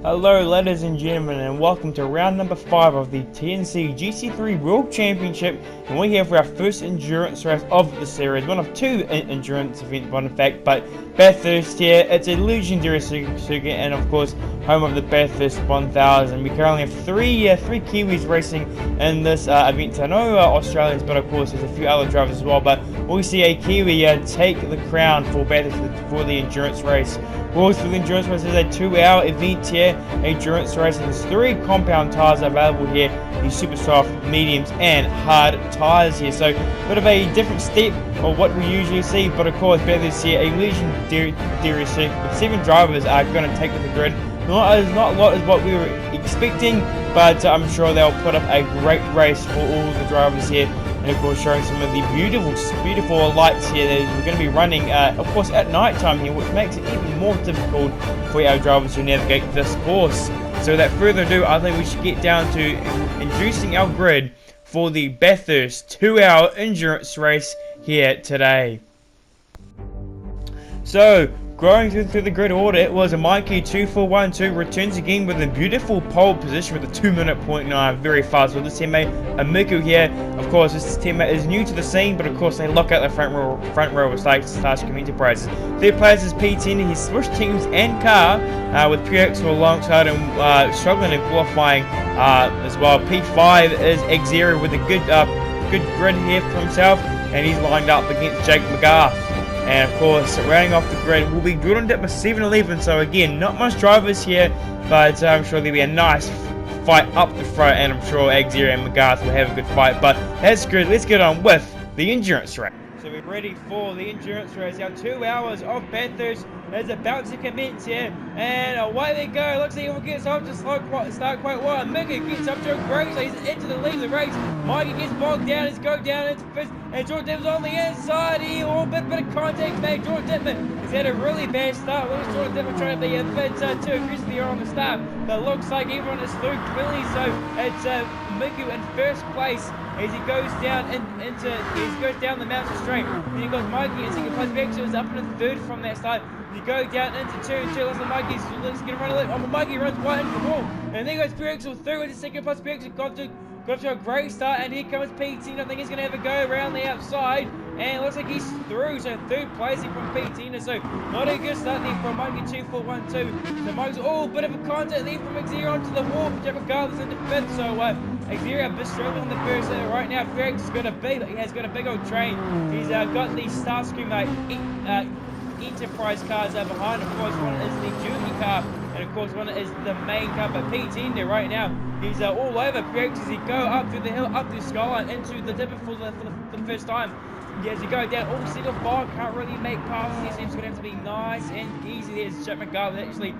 Hello ladies and gentlemen, and welcome to round number 5 of the TNC GT3 World Championship, and we're here for our first endurance race of the series, one of two endurance events in fact, but Bathurst here. It's a legendary circuit and of course home of the Bathurst 1000. We currently have three Kiwis racing in this event. I know Australians, but of course there's a few other drivers as well, but we see a Kiwi take the crown for Bathurst for the endurance race. Rules for the endurance race is a 2-hour event here, endurance race, and there's 3 compound tyres available here, the super soft, mediums and hard tyres here, so a bit of a different step of what we usually see, but of course Bathurst here, a legendary circuit with 7 drivers are going to take to the grid. Not a lot as what we were expecting, but I'm sure they'll put up a great race for all the drivers here. And of course showing some of the beautiful lights here that we're going to be running, of course at night time here, which makes it even more difficult for our drivers to navigate this course. So without further ado, I think we should get down to inducing our grid for the Bathurst 2-hour endurance race here today. So going through the grid order, it was a Mikey 2412 returns again with a beautiful pole position with a 2-minute .9, very fast with this teammate. Miku here, of course, this teammate is new to the scene, but of course they lock out the front row with Starscream Enterprises. Third place is P10. He switched teams and car with PX alongside him, struggling in qualifying as well. P5 is Xero with a good grid here for himself, and he's lined up against Jake McGrath. And of course, rounding off the grid will be Jordan Dittmer 711. So again, not much drivers here, but I'm sure there'll be a nice fight up the front, and I'm sure Xero and McGrath will have a good fight. But that's good. Let's get on with the endurance race. So we're ready for the endurance race. Our 2 hours of Bathurst is about to commence here, and away they go. Looks like he will get off to start quite well. Mickey gets up to a great, so he's into the lead of the race. Mikey gets bogged down, he's go down into fifth, and Jordan Dittmer's on the inside. He a bit of contact made. Jordan Dittmer has had a really bad start. Looks Jordan Dittmer trying to be a bit too aggressive here on the start, but looks like everyone is through clearly. So it's Mickey in first place as he goes down the mountain straight. Then he goes Mikey in second place. Back to is up in the third from that start. You go down into turn 2, looks like Mikey's going to run a little. Oh, Mikey runs right into the wall. And then goes Pirexel through into second place. Pirexel got to a great start, and here comes PT. I think he's going to have a go around the outside, and it looks like he's through. So third place from PT. So not a good start there from Mikey 2412. So Mike's bit of a contact there from Xero onto the wall. But regardless into fifth. So Xero a bit struggling in the first right now. Pirexel's has got a big old train. He's got the Starscream Enterprise cars behind. Of course, one is the junior car, and of course one is the main car. But P10 there right now, he's all over Pirexel as he go up through the hill, up through the skyline, into the dipper for the first time. As you go down all single file, can't really make passes. He seems going to have to be nice and easy. There's Jack McGrath actually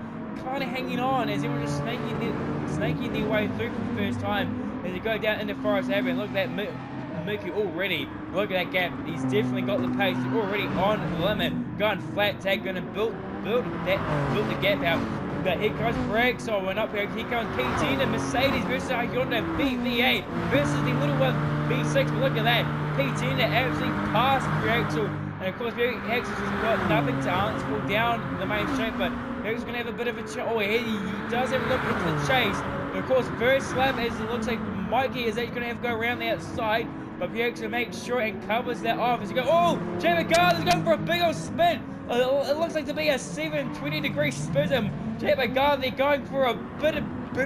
kind of hanging on as everyone just snaking their way through for the first time. As you go down into Forest Avenue, look at that Mickey already. Look at that gap. He's definitely got the pace. He's already on the limit. Going flat tag, going to build the gap out. But here comes Pirexel, and up here comes P10 and Mercedes versus Hyundai V8 versus the little one V6. But look at that. P10 that absolutely passed Pirexel. And of course, Pirexel's just got nothing to answer down the main straight. But Pirexel's going to have a bit of a chase. Oh, he does have a look into the chase. But of course, first lap, as it looks like Mikey is actually going to have to go around the outside. But Pirexel makes sure and covers that off as you go. Oh, Jay McGrath is going for a big old spin. It looks like to be a 720-degree spin. Jay McGrath, they're going for a bit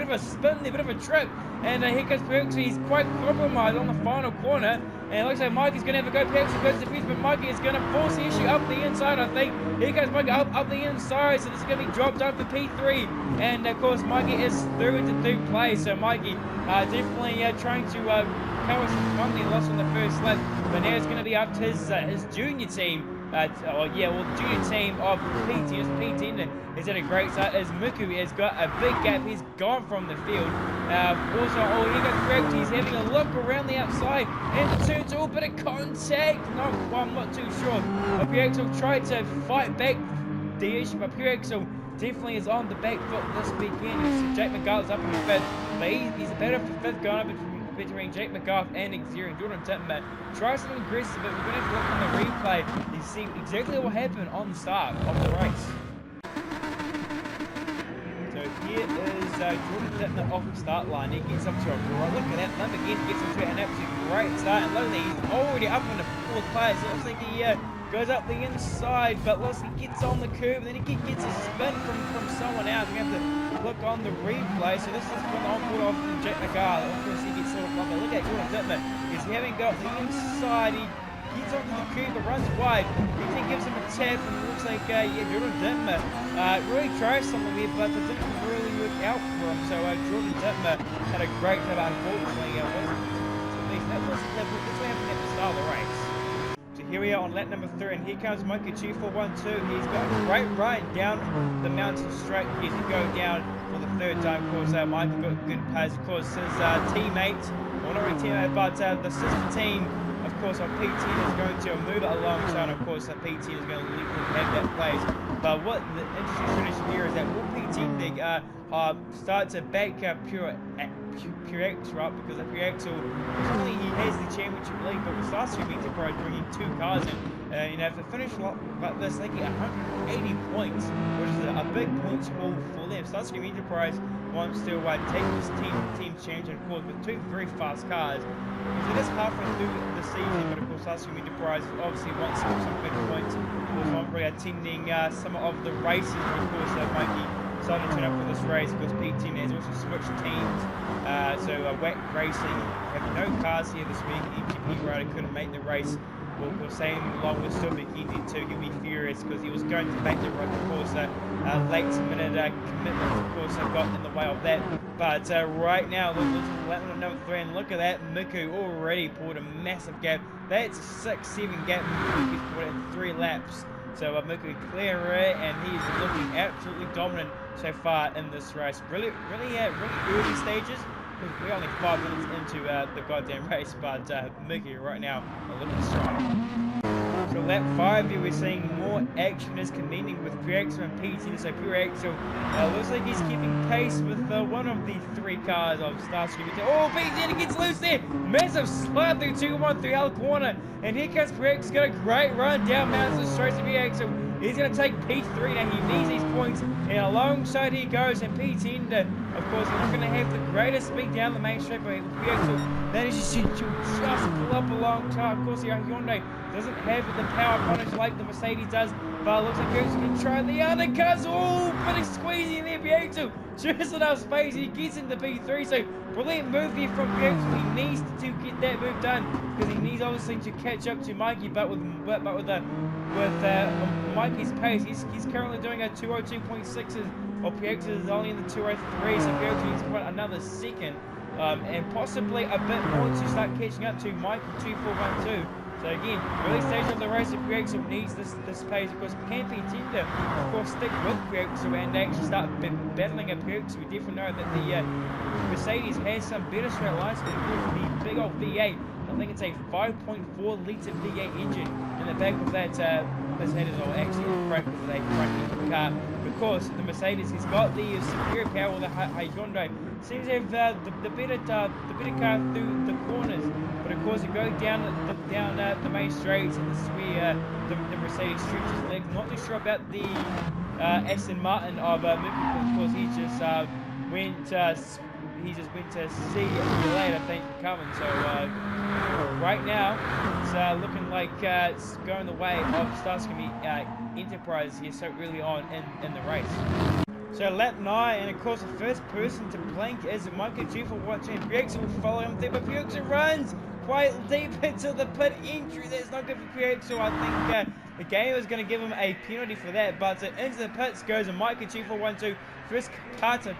of a spin, a bit of a trip. And here comes Pirexel. He's quite compromised on the final corner. And it looks like Mikey's going to have a go. Pirexel goes to the fence, but Mikey is going to force the issue up the inside, I think. Here goes Mikey up the inside, so this is going to be dropped down for P3. And of course, Mikey is through into third place. So Mikey definitely trying to cover some funding loss on the first lap. But now it's going to be up to his junior team. Junior team of P10 has had a great start as Miku has got a big gap. He's gone from the field. Here goes Greg. He's having a look around the outside and turn to a bit of contact. I'm not too sure. Pirexel tried to fight back the issue, but Pirexel definitely is on the back foot this weekend. Jake McGrath's up in the fifth, but he's a better for fifth going up between Jake McGrath and Xero and Jordan Dittmer. Try something aggressive, but we're going to have to look on the replay to see exactly what happened on the start of the race. So here is Jordan Dittmer off the start line. He gets up to a look at that limb again, gets into an absolute great start, and look at that, he's already up in the fourth place. It looks like he goes up the inside, but looks like he gets on the curve, and then he gets a spin from someone else. We have to look on the replay. So this is from the onboard of Jack McGrath. Of course, he gets sort of like a look at Jordan Dittmer. He's having got the inside. He gets onto the curve, but runs wide. He gives him a tap, and it looks like Jordan Dittmer really tries something there, but it didn't really work out for him. So Jordan Dittmer had a great hit, unfortunately. That wasn't what happened at the start of the race. So here we are on lap number 3, and here comes Monkey G412. He's got a great run down the mountain straight. He's to go down for the third time. Of course, Mikey got good pace. Of course, his teammate, well, not really teammate, but the sister team, of course, our PT is going to move it alongside. Of course, the PT is going to have that place. But what the interesting tradition here is that will PT start to back Purex up, because the Purex only he has the championship lead, but with Starscream Enterprise bringing 2 cars in, if they finish like this, they get 180 points, which is a big points haul for them. Starscream Enterprise wants to take this team's championship, of course, with 2 very fast cars. So that's halfway through the season, but of course Starscream Enterprise obviously wants some good points. Of course, I'm really attending some of the races, of course, Mikey decided to turn up for this race because PT has also switched teams. So WAC Racing have no cars here this week. EGP rider couldn't make the race. Well, we're saying along with Silver, he did too. He'll be furious because he was going to make the run. Of course, late minute commitment, of course, got in the way of that. But right now, look at lap number 3, and look at that. Miku already pulled a massive gap. That's a 6-7 gap. Miku's pulled in 3 laps. So Miku clear it, and he's looking absolutely dominant so far in this race. Really early stages, because we're only 5 minutes into the goddamn race, but Miku right now are looking strong. So lap 5 here we're seeing more action is convening with Purex and PT. So Purex looks like he's keeping pace with one of the 3 cars of Starscream. Oh, PT gets loose there! Massive slide through 213 out the corner. And here comes Purex. He's got a great run down mountain straight to Purex. So he's going to take P3 now. He needs these points. And alongside he goes. And P10, of course, he's not going to have the greatest speed down the main straight, but Purex manages to just pull up along top. Of course, the Hyundai doesn't have the power punch like the Mercedes does, but it looks like Purex can try the undercuts. Oh, but he's squeezing there, Purex. Just enough space. He gets into P3. So brilliant move there from Purex. He needs to get that move done because he needs obviously to catch up to Mikey, but with Mikey's pace, he's currently doing a 202.6, while Purex is only in the 203. So Purex needs to put another second, and possibly a bit more to start catching up to Mikey 2412. So again, early stage of the race, if Purex needs this pace, of course, can P10 of course stick with Purex and actually start battling at Purex. We definitely know that the Mercedes has some better straight lines, but the big old V8. I think it's a 5.4 litre V8 engine in the back of that Mercedes, or actually in front of a front engine car. Of course, the Mercedes has got the superior power, with the Hyundai seems to have the better car through the corners. But of course, you go down the main straights, and this is where the Mercedes stretches legs. Not too sure about the Aston Martin of Miku, because he just went to see delayed, I think, coming. So right now it's looking like it's going the way of Starscream Enterprise here so early on in the race. So lap 9, and of course the first person to blink is Michael G for watching. Purex will follow him there, but Purex runs quite deep into the pit entry. That's not good for Purex, so I think the game is going to give him a penalty for that. But into the pits goes Michael G for 1-2, first car to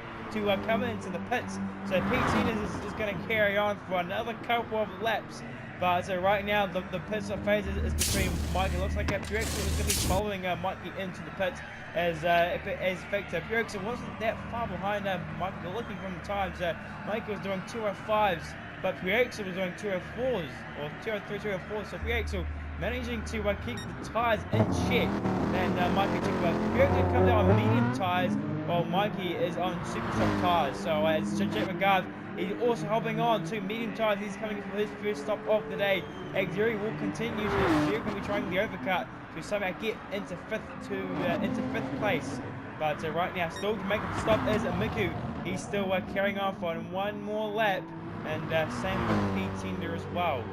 come into the pits. So P10 is just going to carry on for another couple of laps. But so right now the pits of phase is between Mikey. Looks like Purex is going to be following Mikey into the pits, as in fact Purex wasn't that far behind Mikey. Looking from the times, Mikey was doing 205s, but Purex was doing 204s, or 203, 204. So Purex managing to keep the tyres in check. And Mikey took Purex to come down on medium tyres, while Mikey is on super soft tyres. So as Jack McGrath, he's also holding on to medium tyres. He's coming for his first stop of the day. Xeri will continue. So Xeri will be trying the overcut to somehow get into fifth place. But right now, still to make the stop is Miku. he's still carrying off on one more lap, and same with P-Tender as well.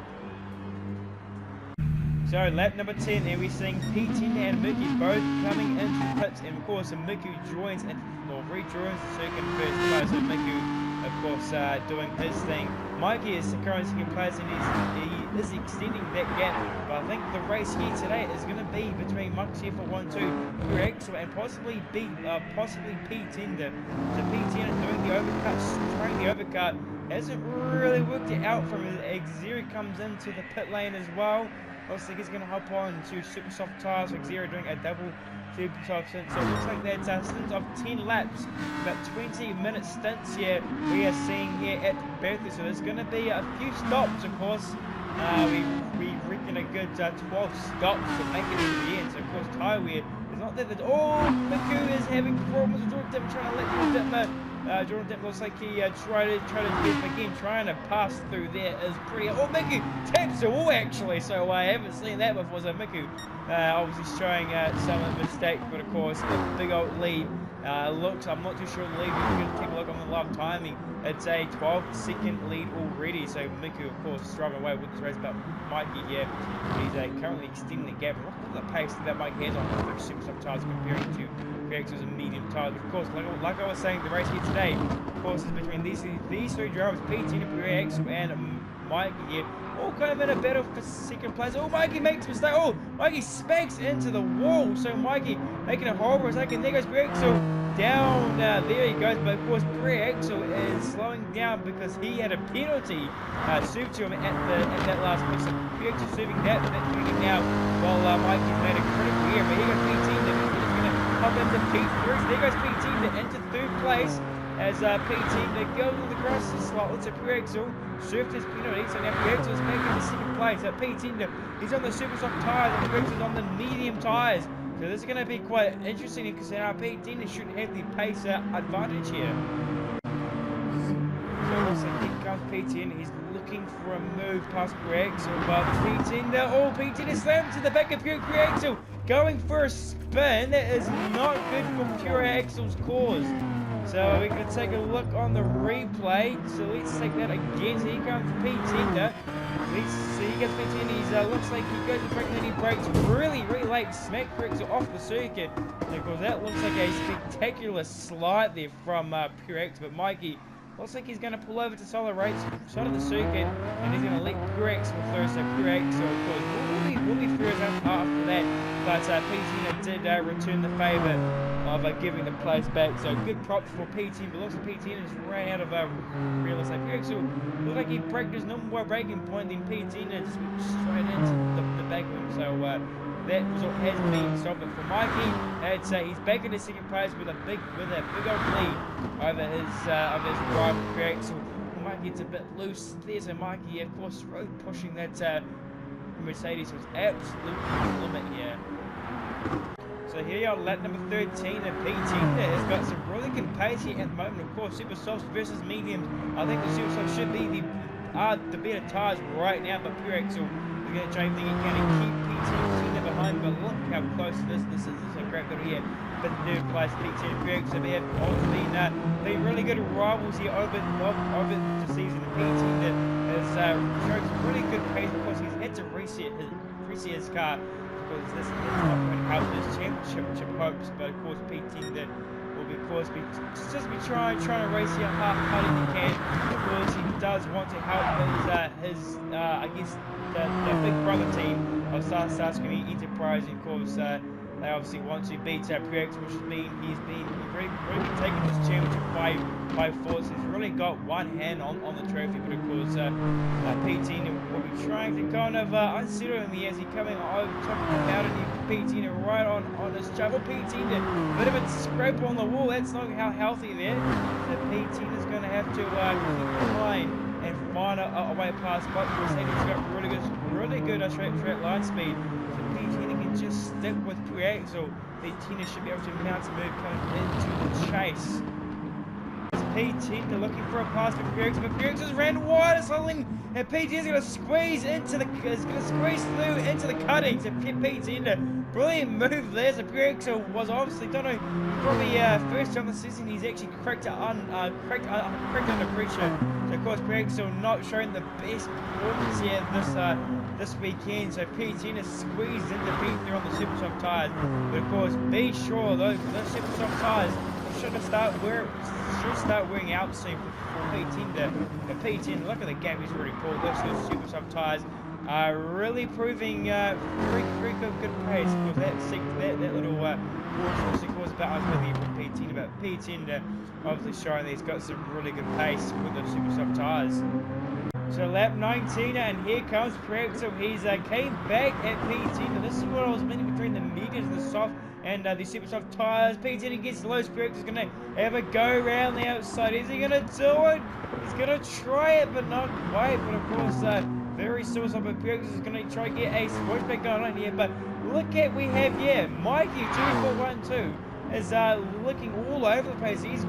So lap number 10, and we're seeing P-Tender and Mickey both coming into the pits, and of course Mickey joins or rejoins the second first place. So Mickey, of course, doing his thing. Mikey is currently second place, and he is extending that gap. But I think the race here today is going to be between Mikey for 1-2, Pure Axel, and possibly P-Tender. So P-Tender doing the overcut, trying the overcut, hasn't really worked it out from his. Zero comes into the pit lane as well. Looks like he's going to hop on to super soft tyres, like Zero doing a double super soft stint. So it looks like that's a stint of 10 laps, about 20-minute stints here we are seeing here at Bathurst. So there's going to be a few stops, of course. We reckon a good 12 stops to make it to the end. So of course tyre wear is not there. Miku is having problems with Jordan Dimmer, trying to let Jordan Dimmer. Jordan Dimmer looks like he tried to dip again, trying to pass through there is pretty. Oh, Miku taps the wall actually, so I haven't seen that before. So Miku obviously showing some of the mistakes, but of course a big old lead. Looks, I'm not too sure the lead. We're going to take a look on the live timing. It's a 12-second lead already. So Miku, of course, is driving away with this race, but Mikey here, he's currently extending the gap. Look at the pace that Mikey has on the super soft tyres comparing to Axels and medium tyres. Of course, like I was saying, the race here today, of course, is between these three drivers, P-Tender, Pure Axel, and Mikey here. All kind of in a battle for second place. Oh, Mikey makes a mistake. Oh, Mikey smacks into the wall. So Mikey making a horrible mistake, and there goes Pure Axel down. There he goes. But of course, Pure Axel is slowing down because he had a penalty served to him at that last piece. So Pure Axel serving that penalty now. While Mikey's made a critical error, but here goes P-Tender. He's going to pop into P3. There goes P-Tender into third place. As P-Tender goes on the grass slot, it's a Pure Axel served his penalty, so now Pure Axel is back in the second place. P-Tender, he's on the super soft tyres, and Pure Axel's on the medium tyres. So this is going to be quite interesting because now P-Tender should have the pace advantage here. So also here comes P-Tender, he's looking for a move past Pure Axel, but P-Tender slams to the back of Pure Axel, going for a spin. That is not good for Pure Axel's cause. So we can take a look on the replay. So let's take that again. So here comes P-Tender. Let's see, he gets P-Tender. He looks like he goes to break and then he breaks really late. Smack Pure Axel off the circuit. Because that looks like a spectacular slide there from Pure Axel. But Mikey looks like he's going to pull over to side of the circuit, and he's going to let Pure Axel through. So Pure Axel, of course, will be through after that. But P-Tender did return the favour of giving the place back. So good props for P-Tender. But looks like P-Tender just ran out of real estate. Pure Axel looked like he braked his normal braking point, then P-Tender just went straight into the back of him. So that result has been stopped. But for Mikey, he's back in the second place with a big old lead over his rival Pure Axel. Mikey gets a bit loose. There's a Mikey, of course, road pushing that Mercedes was absolute limit here. So here you are, lap number 13, and P-Tender has got some really good pace here at the moment. Of course, super softs versus mediums. I think the super softs should be the better tyres right now, but Pure Axel is going to try everything he can and keep P-Tender behind. But look how close this is. This is a great battle here. But third place, P-Tender, Pure Axel have been really good rivals here over the season. P-Tender has showed some really good pace. Of course, he's had to reset his car because this is not going to help his championship hopes. But of course, P-Tender will be trying to race here hard as he can. Of course, he does want to help his I guess the big brother team of Starscream Enterprise. And of course, they obviously want to beat Pure Axel, which he's been really taking this championship by force. He's really got one hand on the trophy, but of course P-Tender will be trying to kind of unsettle him as he's coming over top of the mountain. P-Tender right on his travel. P-Tender, bit of a scrape on the wall. That's not how healthy there. So P-Tender's going to have to keep in line and find a way past. But Mercedes got really good straight line speed. So P-Tender can just stick with Pure Axel. P-Tender should be able to mount a move coming into the chase. P-Tender looking for a pass for Pure Axel, but Pure Axel's ran wide as something, and P-Tender's going to squeeze through into the cutting. So P-Tender brilliant move there. So Purexel was obviously, don't know, probably first time of the season he's actually cracked under pressure. So of course Purexel not showing the best performance here this weekend. So P10 is squeezed into P3 on the super soft tyres. But of course, be sure those super soft tyres should start wearing out soon for P10. The P10, look at the gap he's already pulled. Those super soft tyres are really proving very good pace. Because that little water cause about P10, but P10 obviously showing that he's got some really good pace with those super soft tyres. So lap 19, and here comes Purexel. He's came back at P10. This is what I was meaning between the mediums and the soft and the super soft tyres. P10 against the lows. Purexel's going to have a go around the outside. Is he going to do it? He's going to try it, but not quite. But of course, very still soft. But Purexel is going to try to get a switchback going on here. But look at we have here Mikey 2412 is looking all over the place. He's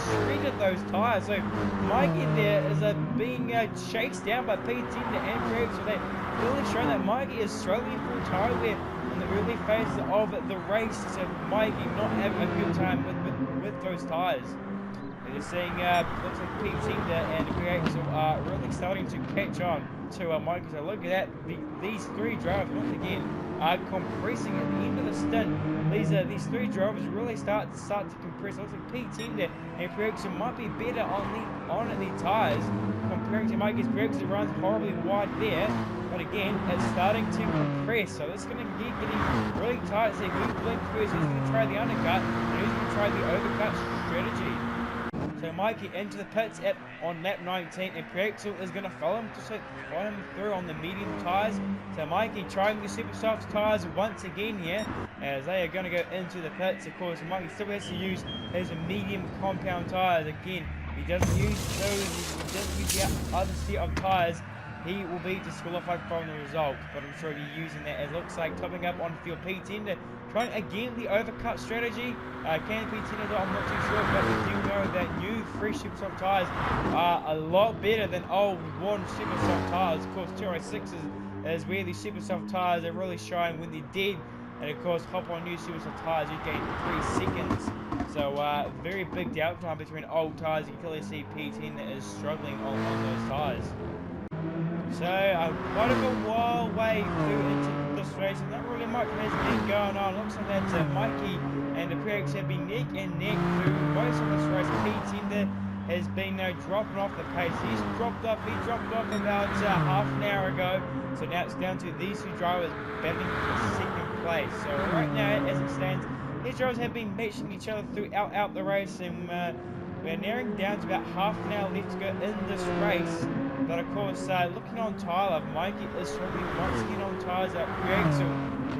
shredded those tyres. So Mikey there is being chased down by P10 and Purexel. So they're really showing that Mikey is struggling for tyre wear in the early phases of the race. So Mikey not having a good time with those tyres. They're seeing looks like P10 and Purexel are really starting to catch on to Mikey. So look at that. These three drivers once again are compressing at the end of the stint. These three drivers really start to compress. It looks like P10 and Purexel might be better on the tyres comparing to Mikey's. Purexel runs horribly wide there, but again it's starting to compress. So it's going to get getting really tight. So who's blinked first? Who's going to try the undercut? And who's going to try the overcut strategy? So Mikey into the pits on lap 19, and Purexel is going to follow him through on the medium tyres. So Mikey trying the super soft tyres once again here, as they are going to go into the pits. Of course, Mikey still has to use his medium compound tyres. Again, he doesn't use those, he doesn't use the other set of tyres, he will be disqualified from the result. But I'm sure he'll be using that. It looks like topping up on field P10 trying again the overcut strategy. Can P10 do it? I'm not too sure, but we do know that new fresh super soft tyres are a lot better than old worn super soft tyres. Of course, 206 is where the super soft tyres are really showing when they're dead. And of course, hop on new super soft tyres, you gain 3 seconds. So very big downtime between old tyres. You can clearly see P10 that is struggling on those tyres. So quite a while way through into this race, and not really much has been going on. Looks like that Mikey and the Purexel have been neck and neck through most of this race. P10 there has been dropping off the pace. He dropped off about half an hour ago. So now it's down to these two drivers battling for second place. So right now, as it stands, these drivers have been matching each other throughout the race, and we're nearing down to about half an hour left to go in this race. But of course, looking on Tyler, Mikey is struggling once again on tyres at Purexel.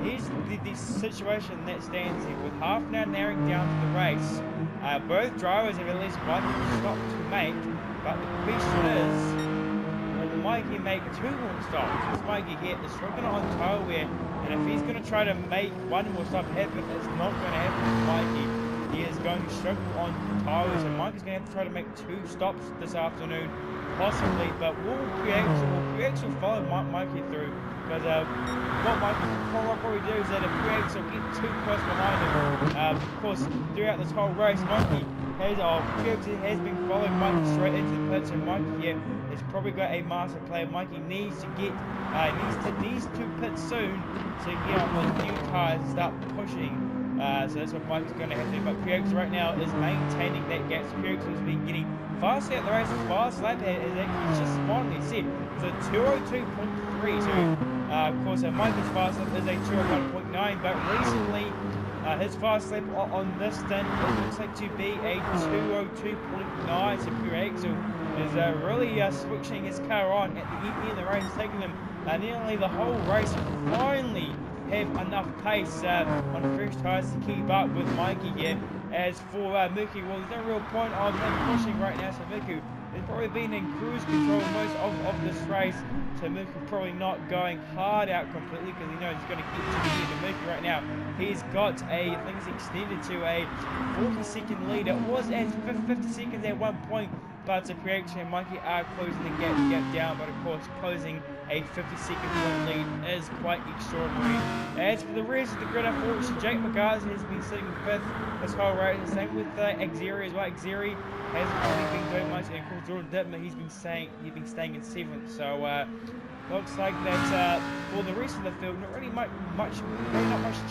Here's the situation that stands here with half an hour narrowing down to the race. Both drivers have at least one stop to make, but the question is, will Mikey make 2 more stops? Because Mikey here is struggling on tyre wear, and if he's going to try to make 1 more stop happen, it's not going to happen for Mikey. He is going to struggle on tyres, and Mikey's going to have to try to make 2 stops this afternoon, possibly. But will Purexel follow Mikey through? Because what Mikey will probably do is that if Purexel get too close behind him, of course, throughout this whole race, Purexel has been following Mikey straight into the pits, and Mikey here has probably got a master play. Mikey needs to get needs to pit soon to get on with new tyres and start pushing. So that's what Mikey's going to have to do. But Purexel right now is maintaining that gap. So Purexel has been getting faster at the race. His fast lap is actually just finally set. It's a 202.3. So of course, Mikey's fast lap is a 201.9. But recently, his fast lap on this stint looks like to be a 202.9. So Purexel is really switching his car on at the end of the race, taking him nearly the whole race to finally have enough pace on fresh tyres to keep up with Mikey here. As for Miku, well, there's no real point of him pushing right now, so Miku has probably been in cruise control most of this race. So Miku probably not going hard out completely because he knows he's going to get to the end of Miku right now. He's got I think it's extended to a 40-second lead. It was at 50 seconds at one point, but Purexel and Mikey are closing the gap down, but of course closing a 50-second lead is quite extraordinary. As for the rest of the grid, unfortunately, Jake McGarza has been sitting 5th this whole race. The same with Xeri as well. Xeri hasn't really been doing much, and of course Jordan Dittmer, he's been staying in 7th. So looks like that for the rest of the field, not really much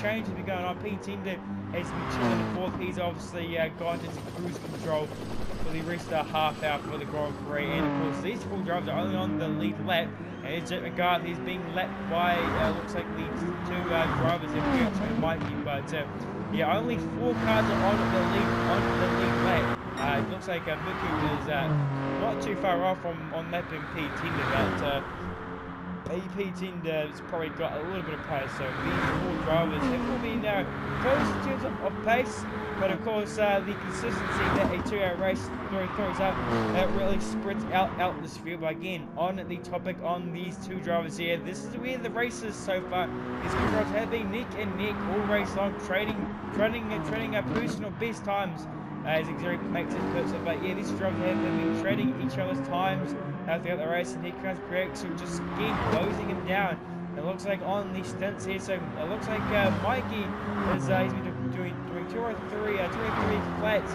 change has been going on. P Tender has been chilling in 4th. He's obviously gone into cruise control for the rest of the half hour for the Grand Prix, and of course these 4 drivers are only on the lead lap. And Jake McGarth is being lapped by looks like the 2 drivers in and Mikey, but yeah, only 4 cars are on the lead lap. It looks like Miku is not too far off on lapping P Tender, but AP Tinder's probably got a little bit of pace, so these 4 drivers it will be close in terms of pace, but of course the consistency that a 2-hour race throws up really spreads out this field. But again, on the topic on these 2 drivers here, this is where the races so far, these 2 drivers have been neck and neck all race long, trading personal best times as Xeri makes his pits. But yeah, these drivers have been trading each other's times throughout the race, and here comes Axel just again closing him down. It looks like on the stints here, so it looks like Mikey is he's been doing 203 flats.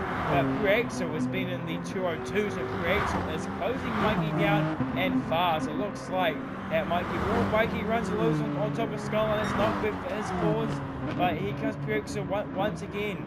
Axel has been in the 202, so Axel is closing Mikey down and fast. It looks like that Mikey runs loose on top of Skyline. That's not good for his cause, but here comes Axel once again.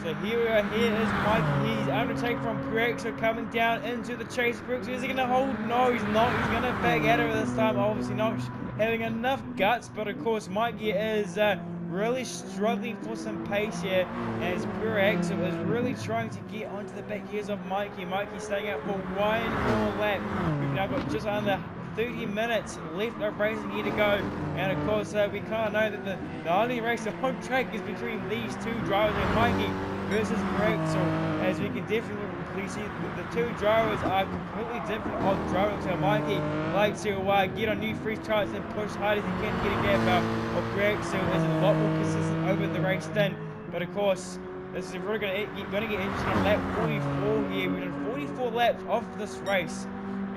So here is Mikey. He's undertaken from Axel coming down into the chase. Axel, is he going to hold? No, he's not. He's going to back out of it this time. Obviously not having enough guts, but of course Mikey is really struggling for some pace here, as Axel is really trying to get onto the back gears of Mikey. Mikey staying out for 1 more lap. We've now got just under 30 minutes left of racing here to go, and of course we kind of know that the only race on track is between these 2 drivers, and Mikey versus Axel, as we can definitely see the 2 drivers are completely different of drivers. So Mikey likes to get on new fresh tires and push hard as he can to get a gap out, or Axel is a lot more consistent over the race then. But of course this is really going to get interesting on lap 44 here. We've done 44 laps off this race,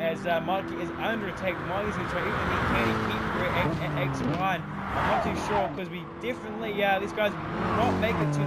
as Mikey is under attack. Mikey's going to try everything he can to keep Axel behind. I'm not too sure, because we definitely these guys will not make it to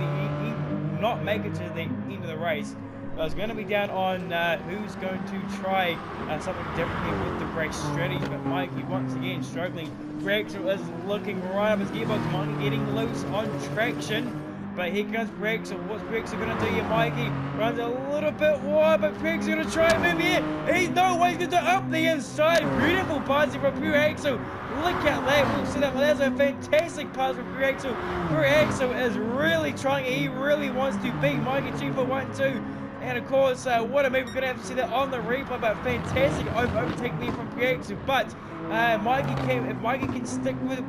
the end of the race. But it's going to be down on who's going to try something different here with the race strategy. But Mikey once again struggling. Axel is looking right up his gearbox. Mikey getting loose on traction. But here comes Axel. What's Axel going to do here? Mikey runs a little bit wide, but Axel going to try and move here. He's no way he's going to up the inside. Beautiful passing from Axel. Look at that. We'll see that. Well, that's a fantastic pass from Axel. Axel is really trying. He really wants to beat Mikey 2 for 1-2. And of course, what a move. We're going to have to see that on the replay, but fantastic overtake there from Axel. But if Mikey can stick with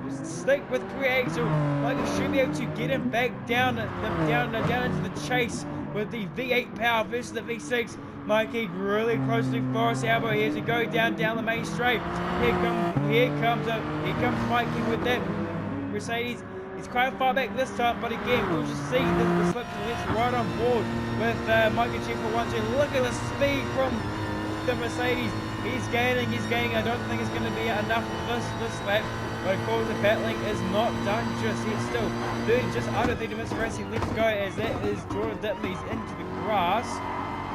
Axel, Mikey should be able to get him back down into the chase with the V8 power versus the V6. Mikey really close to Forest Elbow here to go down the main straight. Here comes Mikey with that Mercedes. He's quite far back this time, but again, we'll just see the slip to the left right on board with Mikey check for 1-2. Look at the speed from the Mercedes. He's gaining. I don't think it's going to be enough this lap, but of course the battling is not done just yet. Still, just under 30 minutes of racing left to go, as that is Jordan Dittmer into the grass.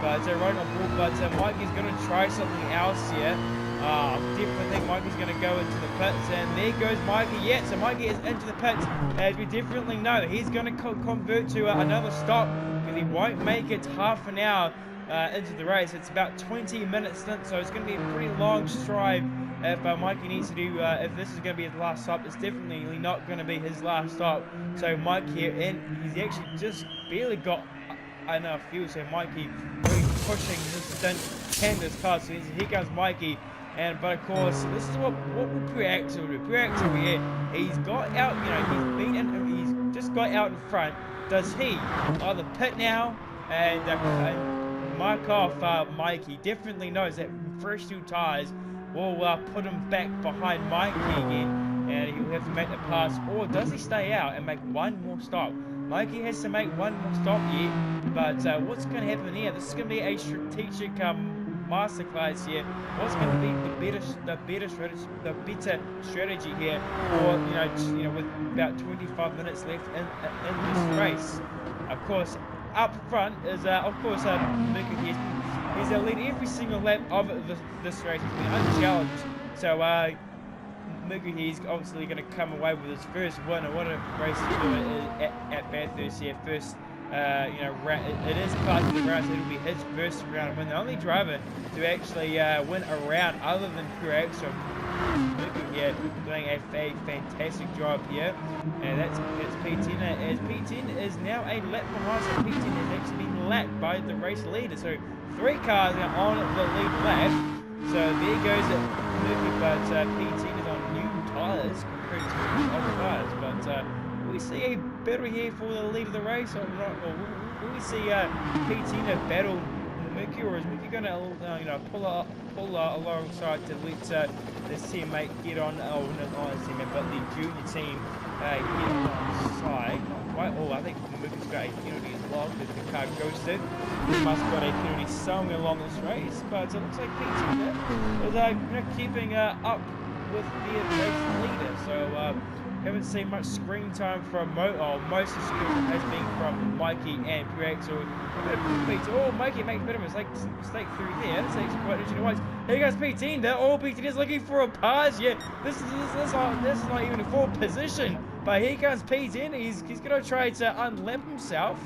But right on board, but Mikey's going to try something else here. I definitely think Mikey's going to go into the pits, and there goes Mikey. Yeah, so Mikey is into the pits, as we definitely know he's going to convert to another stop, because he won't make it half an hour into the race. It's about 20 minutes stint, so it's going to be a pretty long stride if Mikey needs to do, if this is going to be his last stop. It's definitely not going to be his last stop. So Mikey here, and he's actually just barely got enough fuel, so Mikey really pushing his stint and his car. So here comes Mikey. But of course, this is what will Axel do. Axel here, he's got out, he's just got out in front. Does he either pit now and mark off Mikey? Definitely knows that fresh 2 tires will put him back behind Mikey again, and he'll have to make the pass. Or does he stay out and make 1 more stop? Mikey has to make 1 more stop yet, but what's going to happen here? This is going to be a strategic masterclass here. What's going to be the better strategy here, or with about 25 minutes left in this race? Of course, up front is Miku here. He's lead every single lap of this race. He's been unchallenged, so Miku here is obviously going to come away with his first win. And what a race to do it at Bathurst here. First, it is part of the round, so it'll be his first round win. The only driver to actually win a round other than Pure Extra. Miku here doing a fantastic job here, and that's P10, as P10 is now a lap behind, so P10 has actually been lapped by the race leader. So 3 cars are on the lead lap, so there goes Miku, but P10 is on new tyres compared to old tyres, but will we see a battle here for the lead of the race, or not? Or will we see P10 battle Miku, or is Miku going to pull alongside to let this teammate get on? Oh, not his teammate, but the junior team get alongside. Not quite. Oh, I think Miku's got a penalty as well because the car ghosted. He must have got a penalty somewhere along this race, but it looks like P10 is keeping up with the race leader. So haven't seen much screen time from most of the screen has been from Mikey and P-Rex. Oh, Mikey makes a bit of a mistake through here. That's actually quite interesting. Here goes P10 there. Oh, P10 is looking for a pass. Yeah, this is not even a full position. But here comes P10. He's going to try to unlap himself.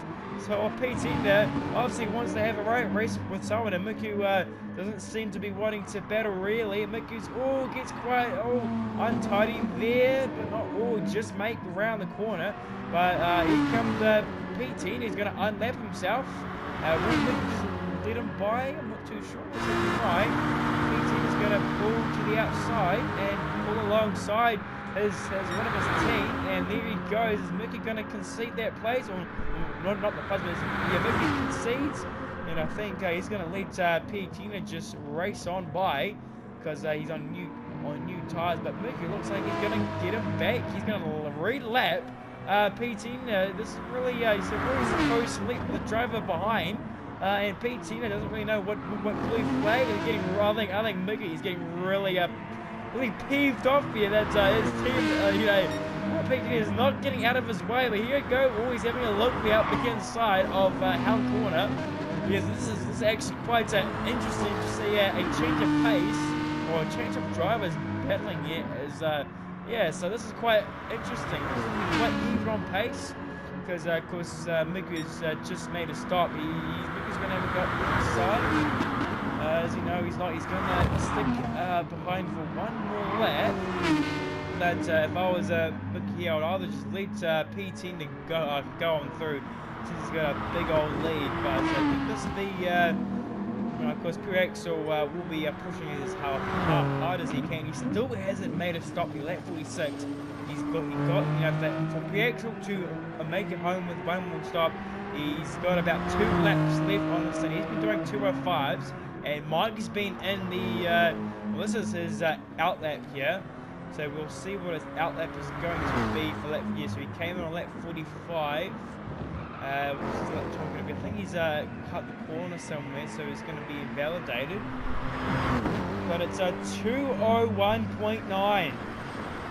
So P10 there obviously wants to have a race with someone, and Miku doesn't seem to be wanting to battle really. Miku's gets quite untidy there, but not just make around the corner. But here comes P10. He's going to unlap himself. Will Miku let him by? I'm not too sure. Right. P10 is going to pull to the outside and pull alongside his one of his team, and there he goes. Is Miku going to concede that place, or not the place, but Miku concedes, and I think he's going to let P10 just race on by because he's on new tyres. But Miku looks like he's going to get him back. He's going to relap P10. This is really he's really supposed to leave the driver behind. And P10 doesn't really know what blue flag is getting. I think Miku is getting really peeved off here that his team, P10 is not getting out of his way. But here we go. He's having a look out the inside of Hell Corner. Yes, this is actually quite interesting to see a change of pace or a change of drivers battling here. So this is quite interesting. This is quite even on pace. Because, of course, Miku's just made a stop. Miku's going to have a go inside. As you know, he's going to stick behind for one more lap. But if I was Miku here, I'd either just let P10 to go on through, since he's got a big old lead. But I think this will be, of course, Pure Axel will be pushing as hard as he can. He still hasn't made a stop. He's lap 46. He's got for P-Axel to make it home with one more stop, he's got about 2 laps left on this thing. He's been doing 2:05s, and Mikey's been in the, this is his out lap here, so we'll see what his out lap is going to be for lap here. So he came in on lap 45, I think he's cut the corner somewhere, so he's going to be invalidated, but it's a 2:01.9.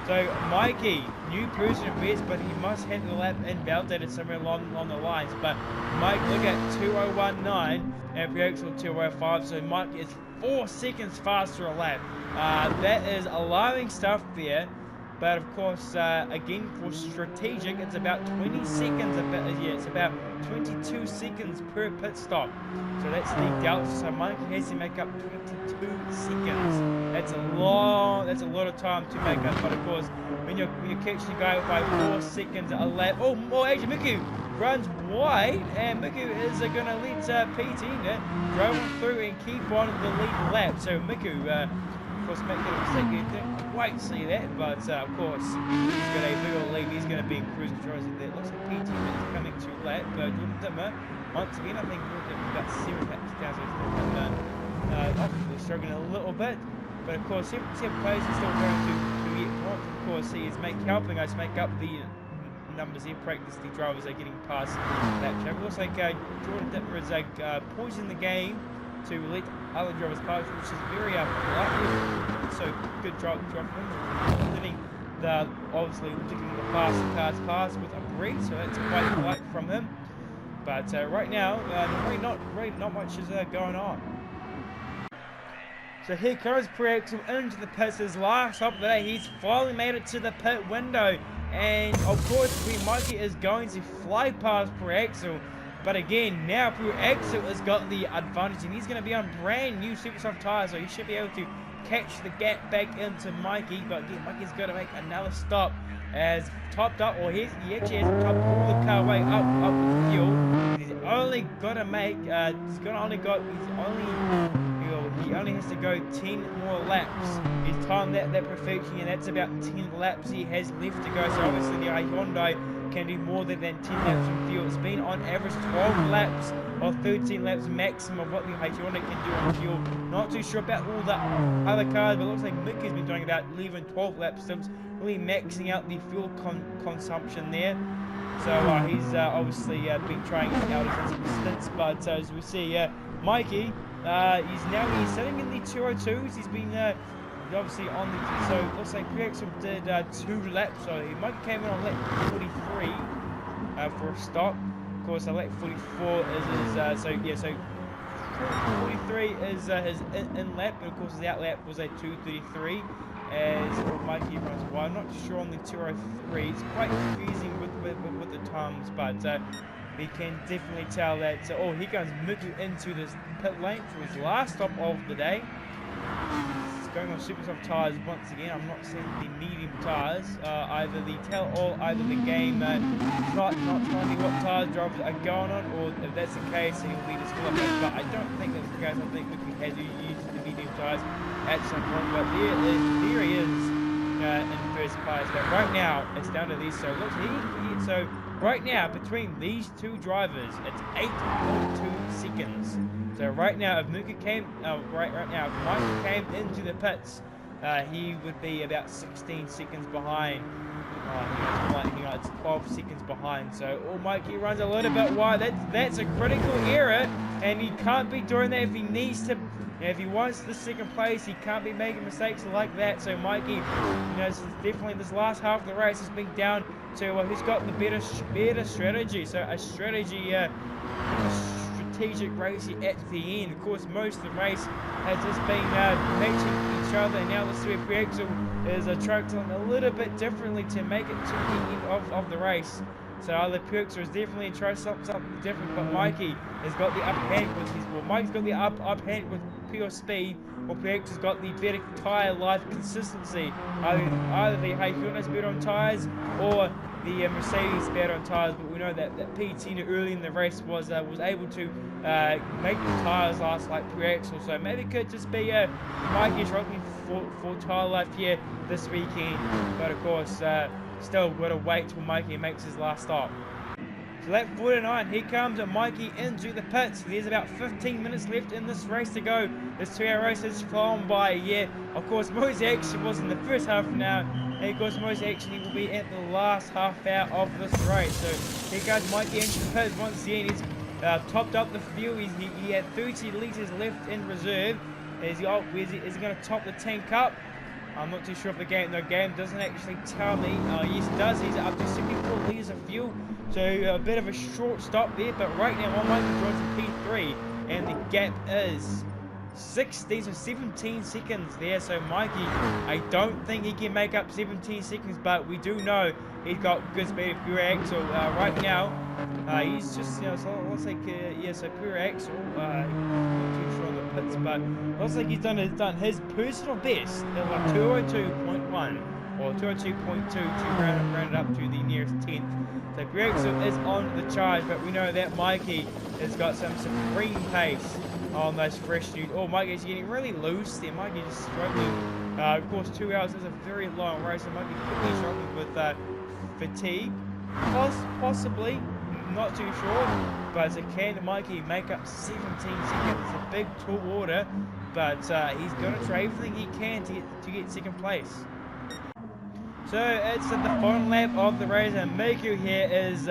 So Mikey, new personal best, but he must have the lap invalidated somewhere along the lines. But Mike, look at 2:01.9 and P-Axel 2:05. So Mike is 4 seconds faster a lap. That is alarming stuff there. But of course, again, for strategic, it's about 20 seconds. It's about 22 seconds per pit stop. So that's the delta. So Mike has to make up 22 seconds. That's a lot of time to make up. But of course, when you're catching a guy by 4 seconds a lap, actually Miku runs wide, and Miku is going to let P10 drive through and keep on the lead lap. So Miku, of course, make that mistake. You didn't quite see that, but of course, he's got a big old lead. He's going to be in cruise control. It looks like P10 is coming too late, but dimmer. Once again, I think we're about 7 laps down, so obviously struggling a little bit. But of course, 7 players are still going to get points. Of course, he is helping us make up the numbers here. Practice the drivers are getting past that track. It looks like Jordan Dipper is poisoning the game to let other drivers pass, which is very polite. So good job from him, letting obviously letting the fast cars pass with a breeze. So that's quite polite from him. But right now, not much is going on. So here comes Pre-Axel into the pits, his last stop of the day. He's finally made it to the pit window. And of course, Mikey is going to fly past Pre-Axel. But again, now Pre-Axel has got the advantage. And he's going to be on brand new super soft tyres. So he should be able to catch the gap back into Mikey. But again, Mikey's got to make another stop. As topped up, or he actually has topped all the car way up with fuel. He's only got to make, he only has to go 10 more laps. He's timed that perfection, and that's about 10 laps he has left to go. So obviously the Hyundai can do more than 10 laps of fuel. It's been on average 12 laps or 13 laps maximum of what the Hyundai can do on fuel. Not too sure about all the other cars, but it looks like Mick has been doing about 11, 12 laps since really maxing out the fuel consumption there. So he's obviously been trying out his stints, but as we see, Mikey, he's sitting in the 202s. He's been obviously on the, so it looks like Pre-Axel did 2 laps, so he might came in on lap 43 for a stop. Of course, lap 44 is his, so 43 is his in lap, and of course his out lap was a 2:33 as Mikey runs wide. I'm not sure on the 203. It's quite confusing with the times, but we can definitely tell that. So, here comes Miku into this pit lane for his last stop of the day. He's going on super soft tyres once again. I'm not seeing the medium tyres. Either the either the game not telling me what tyres drivers are going on, or if that's the case, he'll be disqualified. But I don't think that's the case. I think Miku has used the medium tyres at some point. But there he is in first place. But right now, it's down to these. So look, so right now, between these two drivers, it's 8.2 seconds. So right now, if Miku came, right now, if Mikey came into the pits, he would be about 16 seconds behind. It's 12 seconds behind. So Mikey runs a little bit wide. That's a critical error, and he can't be doing that if he needs to. If he wants the second place, he can't be making mistakes like that. So Mikey, definitely this last half of the race has been down to who's got the better strategy. So a strategic race at the end. Of course, most of the race has just been matching each other. And now let's see if Pre-Axel is struggling a little bit differently to make it to the end of the race. So either Pre-Axel is definitely trying something different, but Mikey has got the upper hand with his. Well, Mikey's got the up hand with pure speed, or Pre-Axel's got the better tyre life consistency. Either the Hyundai's better on tyres, or the Mercedes better on tyres. But we know that P10 early in the race was able to make the tyres last like Pre-Axel. So maybe it could just be Mikey struggling for tyre life here this weekend. But of course, still got to wait till Mikey makes his last stop. So lap 49, here comes Mikey into the pits. There's about 15 minutes left in this race to go. This 2-hour race has flown by. Yeah, of course, most action was in the first half now, and of course, most action will be at the last half hour of this race. So here comes Mikey into the pits once again. He's topped up the fuel. He had 30 litres left in reserve. Is he going to top the tank up? I'm not too sure if the game doesn't actually tell me. Yes, it does. He's up to 74 litres of fuel. So a bit of a short stop there. But right now, Mikey drives a P3. And the gap is 17 seconds there. So Mikey, I don't think he can make up 17 seconds. But we do know he's got good speed of pure axle. Right now, he's just, so looks like, so pure axle. Not too sure on the pits, but looks like he's done his personal best at like 202.1 or 202.2 to round it up to the nearest 10th. So pure axle is on the charge, but we know that Mikey has got some supreme pace on those fresh dudes. Mikey's getting really loose there. Mikey just struggling. Of course, 2 hours is a very long race, and Mikey could be struggling with fatigue, possibly. Not too sure, but can Mikey make up 17 seconds? It's a big tall order, but he's going to try everything he can to get second place. So it's at the final lap of the race, and Miku here is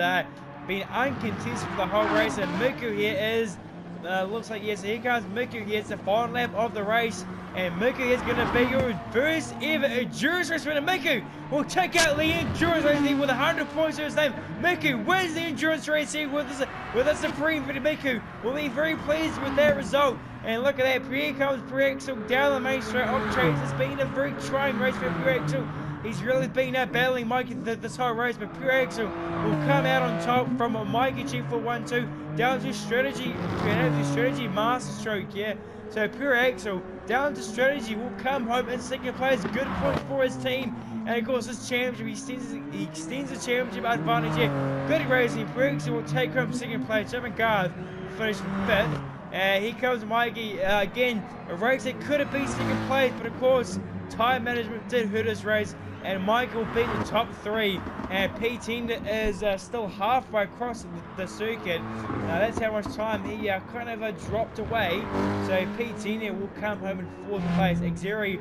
been uncontested for the whole race, and Miku here is looks like, yes, here comes Miku. Here's the final lap of the race. And Miku is going to be your first ever endurance race winner. Miku will take out the endurance race with 100 points to his name. Miku wins the endurance race here with a supreme for Miku. We'll be very pleased with that result. And look at that, here comes Pure-Axel down the main straight off tracks. It's been a very trying race for Pure-Axel. He's really been battling Mikey this whole race, but Pure-Axel will come out on top from a Mikey G412 down to strategy master stroke, yeah. So Pure-Axel down to strategy will come home in second place. Good point for his team. And of course his championship, he extends the championship advantage here. Good racing. Pure-Axel will take home second place. Jim and Garth finished fifth. Here comes Mikey again. A race that could have been second place, but of course time management did hurt his race, and Michael beat the top three, and P10 is still halfway across the circuit. That's how much time he kind of dropped away. So P10 will come home in fourth place. Xeri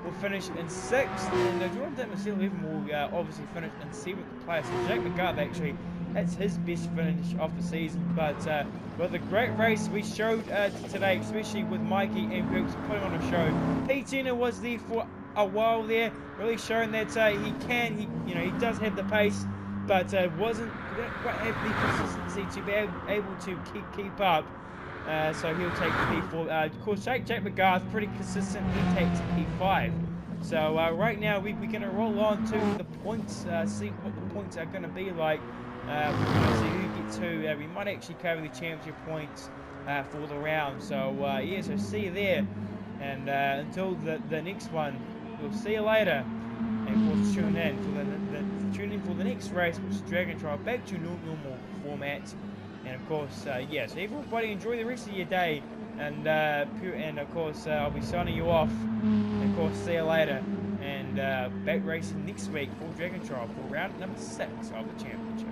will finish in sixth, and Jordan Damasil even will obviously finish in seventh place. So Jack McGarth actually, that's his best finish of the season. But with a great race we showed today, especially with Mikey and Brooks putting on a show. P10 was there for a while there, really showing that he does have the pace, but wasn't quite have the consistency to be able to keep up. So he'll take P4. Of course, Jack McGarth pretty consistent. He takes P5. So right now we're going to roll on to the points, see what the points are going to be like. We're going to see who gets who. We might actually cover the championship points for the round. So yeah, so see you there. And until the next one, we'll see you later. And of course, tune in for the next race, which is Dragon Trial, back to normal format. And of course, yeah, so everybody enjoy the rest of your day. And of course, I'll be signing you off. And of course, see you later. And back racing next week for Dragon Trial for round number 6 of the championship.